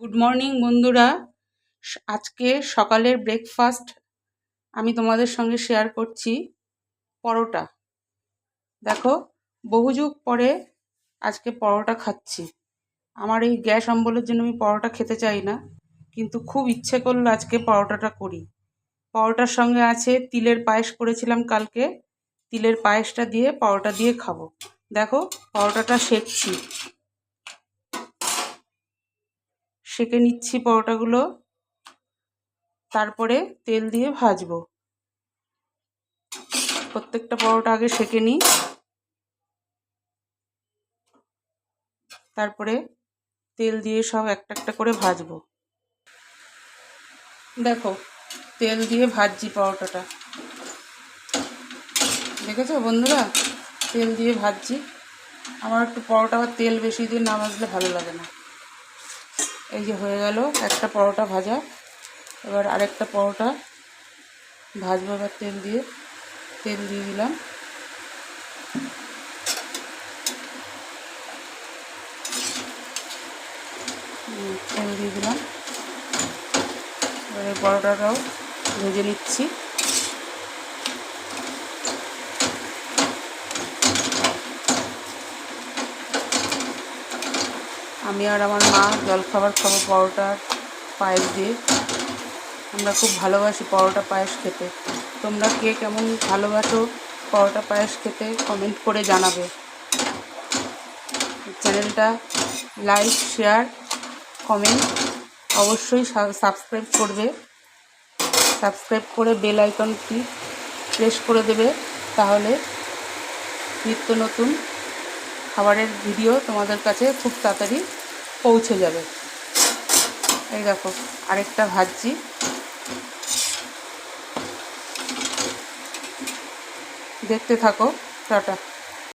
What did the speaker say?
Good morning বন্ধুরা। আজকে সকালের ব্রেকফাস্ট আমি তোমাদের সঙ্গে শেয়ার করছি। পরোটা। দেখো, বহু যুগ পরে আজকে পরোটা খাচ্ছি। আমার এই গ্যাস অম্বলের জন্য আমি পরোটা খেতে চাই না, কিন্তু খুব ইচ্ছে করলো আজকে পরোটাটা করি। পরোটার সঙ্গে আছে তিলের পায়েস করেছিলাম কালকে, তিলের পায়েসটা দিয়ে পরোটা দিয়ে খাবো। দেখো, পরোটাটা সেঁকে নিচ্ছি পরোটাগুলো, তারপরে তেল দিয়ে ভাজবো। প্রত্যেকটা পরোটা আগে সেঁকে নিই, তারপরে তেল দিয়ে সব একটা একটা করে ভাজবো। দেখো, তেল দিয়ে ভাজছি পরোটাটা, দেখেছো বন্ধুরা? তেল দিয়ে ভাজছি। আমার একটু পরোটা বা তেল বেশি দিয়ে না ভাজলে ভালো লাগে না। এই যে হয়ে গেল একটা পরোটা ভাজা। এবার আরেকটা পরোটা ভাজবো। এবার তেল দিয়ে দিলাম। তেল দিয়ে দিলাম। এবার এই পরোটাটাও ভেজে নিচ্ছি। আমি আর আমার মা জলখাবার খাবো পরোটার পায়েস দিয়ে। আমরা খুব ভালোবাসি পরোটা পায়েস খেতে। তোমরা কে কেমন ভালোবাসো পরোটা পায়েস খেতে কমেন্ট করে জানাবে। চ্যানেলটা লাইক, শেয়ার, কমেন্ট অবশ্যই সাবস্ক্রাইব করবে। সাবস্ক্রাইব করে বেল আইকনটি প্রেস করে দেবে, তাহলে নিত্য নতুন খাবারের ভিডিও তোমাদের কাছে খুব তাড়াতাড়ি পৌঁছে যাবে। এই দেখো, আরেকটা ভাজছি। দেখতে থাকো। টাটা।